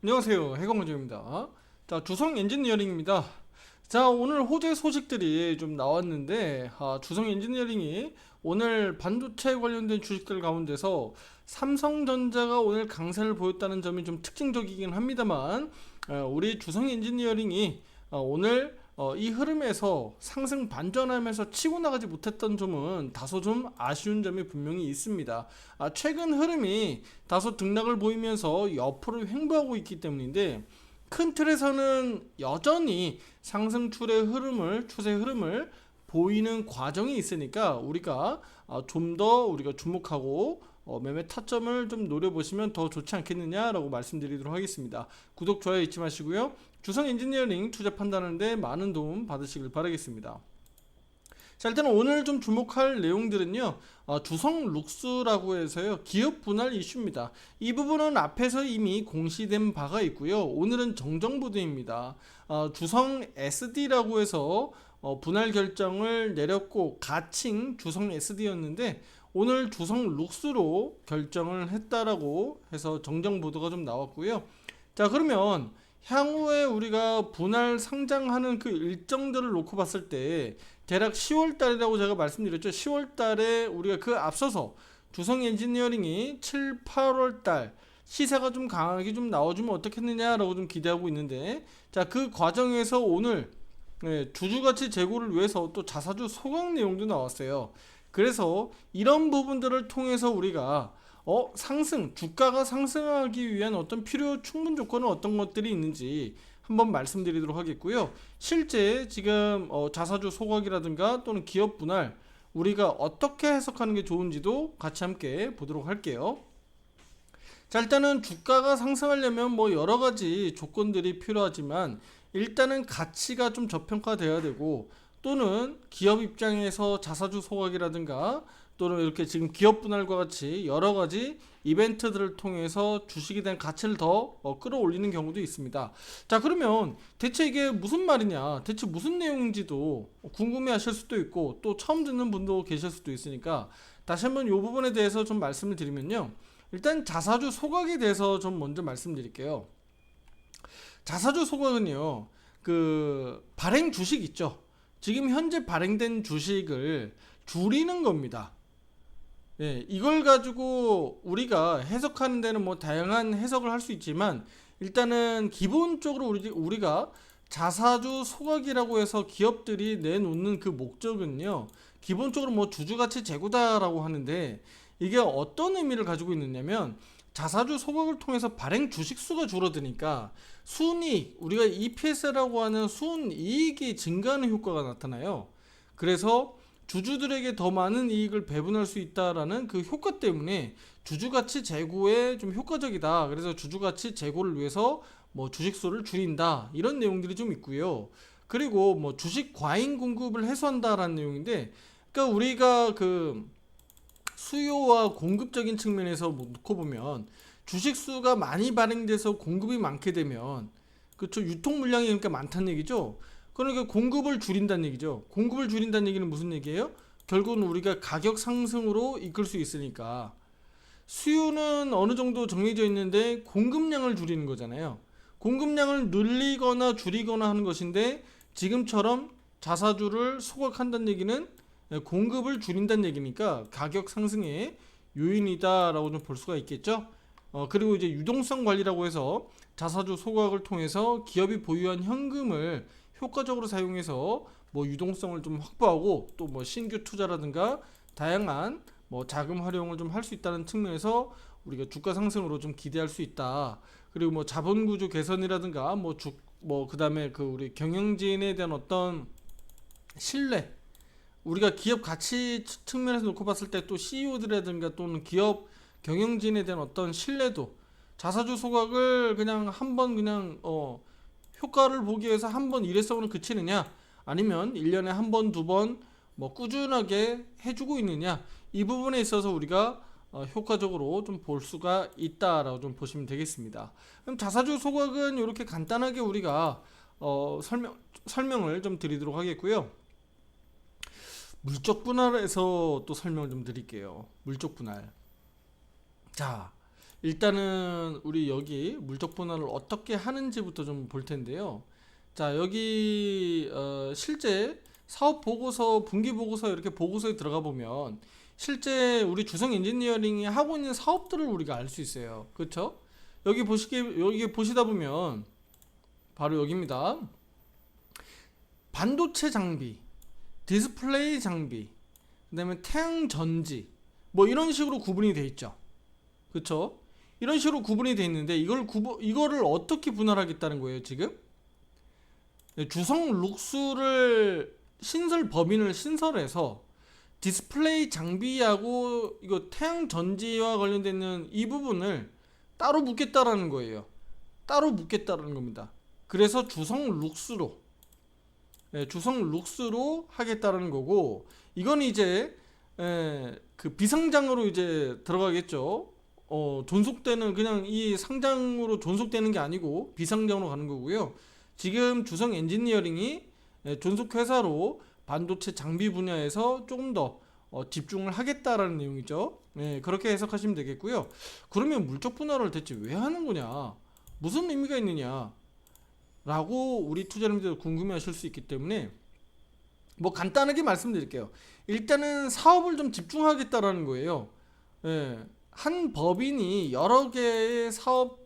안녕하세요. 해공원장입니다. 자, 주성 엔지니어링입니다. 자, 오늘 호재 소식들이 좀 나왔는데, 주성 엔지니어링이 오늘 반도체 관련된 주식들 가운데서 삼성전자가 오늘 강세를 보였다는 점이 좀 특징적이긴 합니다만, 우리 주성 엔지니어링이 오늘 이 흐름에서 상승 반전하면서 치고 나가지 못했던 점은 다소 좀 아쉬운 점이 분명히 있습니다. 최근 흐름이 다소 등락을 보이면서 옆으로 횡보하고 있기 때문인데 큰 틀에서는 여전히 상승 추세 흐름을 보이는 과정이 있으니까 우리가 좀 더 우리가 주목하고 매매 타점을 좀 노려보시면 더 좋지 않겠느냐라고 말씀드리도록 하겠습니다. 구독, 좋아요 잊지 마시고요. 주성 엔지니어링 투자 판단하는데 많은 도움 받으시길 바라겠습니다. 자, 일단 오늘 좀 주목할 내용들은요, 주성 룩스라고 해서요, 기업 분할 이슈입니다. 이 부분은 앞에서 이미 공시된 바가 있고요. 오늘은 정정보도입니다. 주성 SD라고 해서 분할 결정을 내렸고 가칭 주성 SD였는데 오늘 주성 룩스로 결정을 했다라고 해서 정정 보도가 좀 나왔고요. 자, 그러면 향후에 우리가 분할 상장하는 그 일정들을 놓고 봤을 때 대략 10월 달이라고 제가 말씀드렸죠. 10월 달에 우리가 그 앞서서 주성 엔지니어링이 7, 8월 달 시세가 좀 강하게 좀 나와주면 어떻겠느냐라고 좀 기대하고 있는데, 자, 그 과정에서 오늘 주주가치 제고를 위해서 또 자사주 소각 내용도 나왔어요. 그래서 이런 부분들을 통해서 우리가 주가가 상승하기 위한 어떤 필요 충분 조건은 어떤 것들이 있는지 한번 말씀드리도록 하겠고요. 실제 지금 자사주 소각이라든가 또는 기업 분할 우리가 어떻게 해석하는 게 좋은지도 같이 함께 보도록 할게요. 자, 일단은 주가가 상승하려면 뭐 여러 가지 조건들이 필요하지만 일단은 가치가 좀 저평가돼야 되고 또는 기업 입장에서 자사주 소각이라든가 또는 이렇게 지금 기업 분할과 같이 여러 가지 이벤트들을 통해서 주식에 대한 가치를 더 끌어올리는 경우도 있습니다. 자, 그러면 대체 이게 무슨 말이냐, 대체 무슨 내용인지도 궁금해 하실 수도 있고 또 처음 듣는 분도 계실 수도 있으니까 다시 한번 이 부분에 대해서 좀 말씀을 드리면요. 일단 자사주 소각에 대해서 좀 먼저 말씀드릴게요. 자사주 소각은요, 그 발행 주식 있죠. 지금 현재 발행된 주식을 줄이는 겁니다. 예, 이걸 가지고 우리가 해석하는 데는 뭐 다양한 해석을 할 수 있지만 일단은 기본적으로 우리가 자사주 소각이라고 해서 기업들이 내놓는 그 목적은요, 기본적으로 뭐 주주가치 제고다라고 하는데 이게 어떤 의미를 가지고 있느냐면 자사주 소각을 통해서 발행 주식 수가 줄어드니까 순이익, 우리가 EPS라고 하는 순이익이 증가하는 효과가 나타나요. 그래서 주주들에게 더 많은 이익을 배분할 수 있다라는 그 효과 때문에 주주가치 제고에 좀 효과적이다. 그래서 주주가치 제고를 위해서 뭐 주식수를 줄인다. 이런 내용들이 좀 있고요. 그리고 뭐 주식 과잉 공급을 해소한다라는 내용인데, 그러니까 우리가 그 수요와 공급적인 측면에서 뭐 놓고 보면 주식수가 많이 발행돼서 공급이 많게 되면 그렇죠, 유통 물량이 그러니까 많다는 얘기죠. 그러니까 공급을 줄인다는 얘기죠. 공급을 줄인다는 얘기는 무슨 얘기예요? 결국은 우리가 가격 상승으로 이끌 수 있으니까 수요는 어느 정도 정해져 있는데 공급량을 줄이는 거잖아요. 공급량을 늘리거나 줄이거나 하는 것인데 지금처럼 자사주를 소각한다는 얘기는 공급을 줄인다는 얘기니까 가격 상승의 요인이다라고 좀 볼 수가 있겠죠. 그리고 이제 유동성 관리라고 해서 자사주 소각을 통해서 기업이 보유한 현금을 효과적으로 사용해서 뭐 유동성을 좀 확보하고 또 뭐 신규 투자라든가 다양한 뭐 자금 활용을 좀 할 수 있다는 측면에서 우리가 주가 상승으로 좀 기대할 수 있다. 그리고 뭐 자본 구조 개선이라든가 뭐 그다음에 그 우리 경영진에 대한 어떤 신뢰, 우리가 기업 가치 측면에서 놓고 봤을 때 또 CEO들이라든가 또는 기업 경영진에 대한 어떤 신뢰도, 자사주 소각을 그냥 한번 그냥 효과를 보기 위해서 한번 일회성으로 그치느냐 아니면 1년에 한 번, 두 번 뭐 꾸준하게 해주고 있느냐, 이 부분에 있어서 우리가 효과적으로 좀 볼 수가 있다라고 좀 보시면 되겠습니다. 그럼 자사주 소각은 이렇게 간단하게 우리가 설명을 좀 드리도록 하겠고요. 물적 분할에서 또 설명을 좀 드릴게요. 물적 분할. 자, 일단은 우리 여기 물적 분할을 어떻게 하는지부터 좀 볼 텐데요. 자, 여기 실제 사업 보고서, 분기 보고서 이렇게 보고서에 들어가 보면 실제 우리 주성 엔지니어링이 하고 있는 사업들을 우리가 알 수 있어요. 그렇죠? 여기 보시다 보면 바로 여기입니다. 반도체 장비, 디스플레이 장비, 그다음에 태양 전지, 뭐 이런 식으로 구분이 돼 있죠. 그렇죠? 이런 식으로 구분이 돼 있는데 이거를 어떻게 분할하겠다는 거예요, 지금? 네, 주성 룩스를 법인을 신설해서 디스플레이 장비하고 이거 태양 전지와 관련되어 있는 이 부분을 따로 묶겠다라는 거예요. 따로 묶겠다라는 겁니다. 그래서 주성 룩스로 하겠다라는 거고, 이건 이제 그 비상장으로 이제 들어가겠죠. 존속되는, 그냥 이 상장으로 존속되는 게 아니고 비상장으로 가는 거고요. 지금 주성 엔지니어링이 존속 회사로 반도체 장비 분야에서 조금 더 집중을 하겠다라는 내용이죠. 그렇게 해석하시면 되겠고요. 그러면 물적 분할을 대체 왜 하는 거냐? 무슨 의미가 있느냐? 라고 우리 투자자님들 궁금해하실 수 있기 때문에 뭐 간단하게 말씀드릴게요. 일단은 사업을 좀 집중하겠다라는 거예요. 한 법인이 여러 개의 사업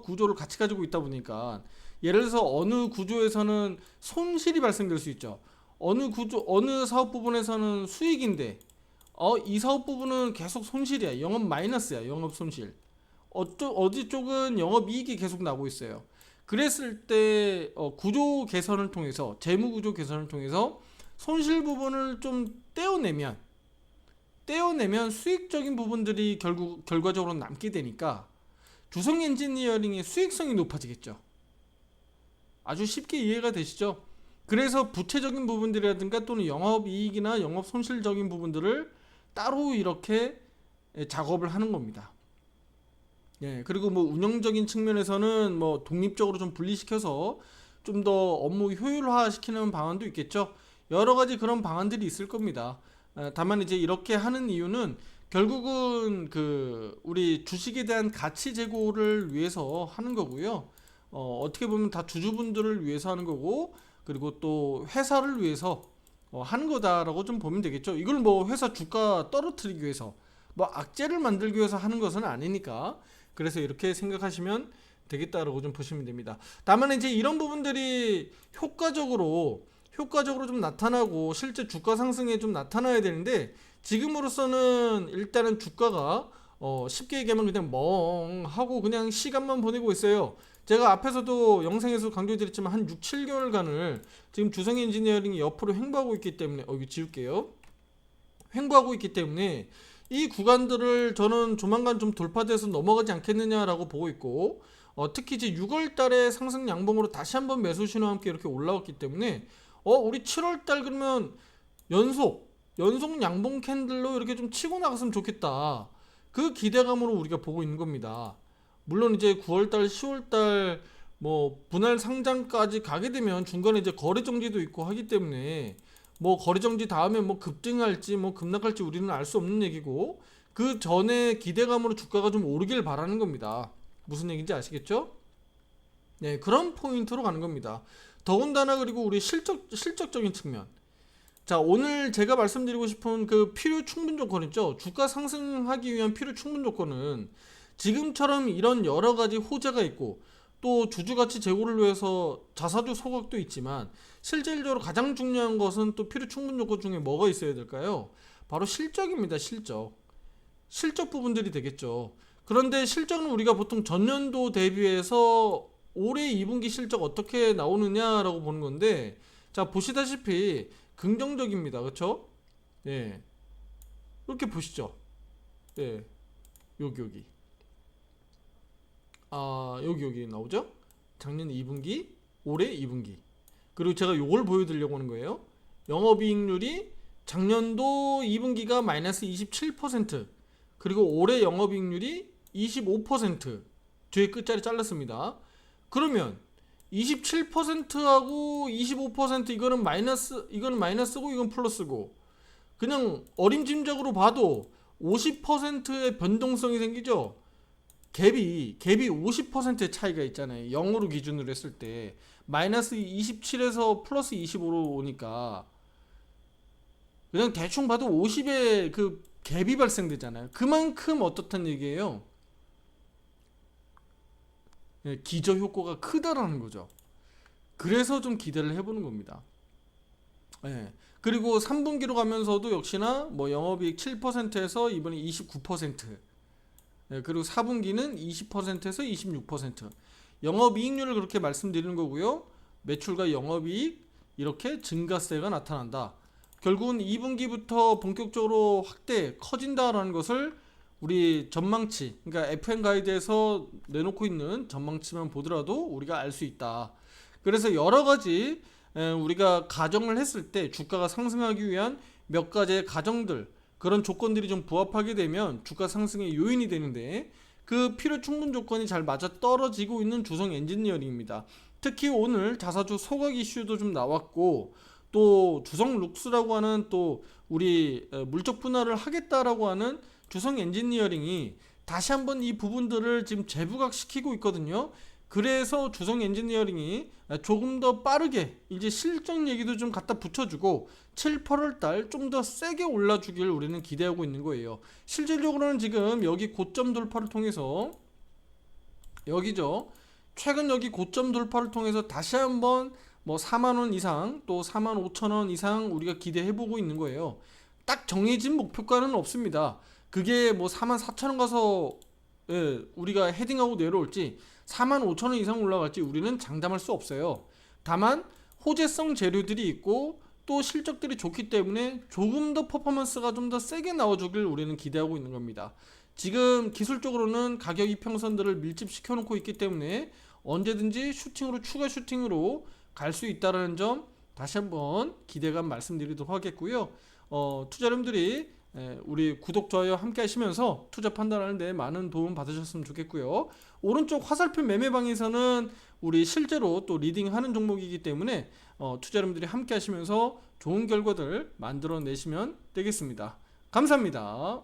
구조를 같이 가지고 있다 보니까, 예를 들어서 어느 구조에서는 손실이 발생될 수 있죠. 어느 사업 부분에서는 수익인데 이 사업 부분은 계속 손실이야. 영업 마이너스야. 영업 손실. 어디 쪽은 영업 이익이 계속 나고 있어요. 그랬을 때 구조 개선을 통해서, 재무 구조 개선을 통해서 손실 부분을 좀 떼어내면 수익적인 부분들이 결과적으로 남게 되니까 주성 엔지니어링의 수익성이 높아지겠죠. 아주 쉽게 이해가 되시죠? 그래서 부채적인 부분들이라든가 또는 영업이익이나 영업 손실적인 부분들을 따로 이렇게 작업을 하는 겁니다. 그리고 뭐 운영적인 측면에서는 뭐 독립적으로 좀 분리시켜서 좀 더 업무 효율화 시키는 방안도 있겠죠. 여러 가지 그런 방안들이 있을 겁니다. 다만 이제 이렇게 하는 이유는 결국은 그 우리 주식에 대한 가치 제고를 위해서 하는 거고요. 어떻게 보면 다 주주분들을 위해서 하는 거고, 그리고 또 회사를 위해서 하는 거다라고 좀 보면 되겠죠. 이걸 뭐 회사 주가 떨어뜨리기 위해서, 뭐 악재를 만들기 위해서 하는 것은 아니니까, 그래서 이렇게 생각하시면 되겠다라고 좀 보시면 됩니다. 다만 이제 이런 부분들이 효과적으로 좀 나타나고 실제 주가 상승에 좀 나타나야 되는데, 지금으로서는 일단은 주가가 쉽게 얘기하면 그냥 멍하고 그냥 시간만 보내고 있어요. 제가 앞에서도 영상에서 강조드렸지만 한 6, 7개월간을 지금 주성 엔지니어링이 옆으로 횡보하고 있기 때문에 이거 지울게요. 횡보하고 있기 때문에 이 구간들을 저는 조만간 좀 돌파돼서 넘어가지 않겠느냐라고 보고 있고, 특히 이제 6월 달에 상승 양봉으로 다시 한번 매수 신호와 함께 이렇게 올라왔기 때문에 우리 7월 달 그러면 연속 양봉 캔들로 이렇게 좀 치고 나갔으면 좋겠다. 그 기대감으로 우리가 보고 있는 겁니다. 물론 이제 9월달, 10월달 뭐 분할 상장까지 가게 되면 중간에 이제 거래 정지도 있고 하기 때문에 뭐 거래 정지 다음에 뭐 급등할지 뭐 급락할지 우리는 알 수 없는 얘기고, 그 전에 기대감으로 주가가 좀 오르길 바라는 겁니다. 무슨 얘기인지 아시겠죠? 그런 포인트로 가는 겁니다. 더군다나 그리고 우리 실적적인 측면. 자, 오늘 제가 말씀드리고 싶은 그 필요 충분 조건 있죠. 주가 상승하기 위한 필요 충분 조건은 지금처럼 이런 여러 가지 호재가 있고, 또 주주가치 제고를 위해서 자사주 소각도 있지만, 실질적으로 가장 중요한 것은 또 필요 충분 조건 중에 뭐가 있어야 될까요? 바로 실적입니다. 실적 부분들이 되겠죠. 그런데 실적은 우리가 보통 전년도 대비해서 올해 2분기 실적 어떻게 나오느냐라고 보는 건데, 자, 보시다시피 긍정적입니다. 그렇죠? 이렇게 보시죠. 여기 여기 나오죠? 작년 2분기, 올해 2분기. 그리고 제가 요걸 보여드리려고 하는 거예요. 영업이익률이 작년도 2분기가 마이너스 27%, 그리고 올해 영업이익률이 25%. 뒤에 끝자리 잘랐습니다. 그러면 27%하고 25% 이거는 마이너스고 이건 플러스고, 그냥 어림짐작으로 봐도 50%의 변동성이 생기죠. 갭이 50%의 차이가 있잖아요. 0으로 기준으로 했을 때 마이너스 27에서 플러스 25로 오니까 그냥 대충 봐도 50의 그 갭이 발생되잖아요. 그만큼 어떻단 얘기예요? 예, 기저 효과가 크다라는 거죠. 그래서 좀 기대를 해보는 겁니다. 예. 그리고 3분기로 가면서도 역시나 뭐 영업이익 7%에서 이번에 29%, 예, 그리고 4분기는 20%에서 26%. 영업이익률을 그렇게 말씀드리는 거고요. 매출과 영업이익 이렇게 증가세가 나타난다. 결국은 2분기부터 본격적으로 확대 커진다라는 것을 우리 전망치, 그러니까 FM 가이드에서 내놓고 있는 전망치만 보더라도 우리가 알 수 있다. 그래서 여러 가지 우리가 가정을 했을 때 주가가 상승하기 위한 몇 가지의 가정들, 그런 조건들이 좀 부합하게 되면 주가 상승의 요인이 되는데, 그 필요 충분 조건이 잘 맞아 떨어지고 있는 주성 엔지니어링입니다. 특히 오늘 자사주 소각 이슈도 좀 나왔고, 또 주성 룩스라고 하는 또 우리 물적 분할을 하겠다라고 하는 주성 엔지니어링이 다시 한번 이 부분들을 지금 재부각시키고 있거든요. 그래서 주성 엔지니어링이 조금 더 빠르게 이제 실적 얘기도 좀 갖다 붙여주고 7, 8월 달 좀 더 세게 올라주길 우리는 기대하고 있는 거예요. 실질적으로는 지금 여기 고점 돌파를 통해서, 여기죠, 최근 여기 고점 돌파를 통해서 다시 한번 뭐 4만원 이상 또 4만 5천원 이상 우리가 기대해보고 있는 거예요. 딱 정해진 목표가는 없습니다. 그게 뭐 4만 4천원 가서 우리가 헤딩하고 내려올지 4만 5천원 이상 올라갈지 우리는 장담할 수 없어요. 다만 호재성 재료들이 있고 또 실적들이 좋기 때문에 조금 더 퍼포먼스가 좀 더 세게 나와주길 우리는 기대하고 있는 겁니다. 지금 기술적으로는 가격 이평선들을 밀집시켜 놓고 있기 때문에 언제든지 슈팅으로, 추가 슈팅으로 갈 수 있다는 점 다시 한번 기대감 말씀드리도록 하겠고요. 투자자님들이 우리 구독, 좋아요 함께 하시면서 투자 판단하는 데 많은 도움 받으셨으면 좋겠고요. 오른쪽 화살표 매매방에서는 우리 실제로 또 리딩하는 종목이기 때문에 투자자님들이 함께 하시면서 좋은 결과들 만들어 내시면 되겠습니다. 감사합니다.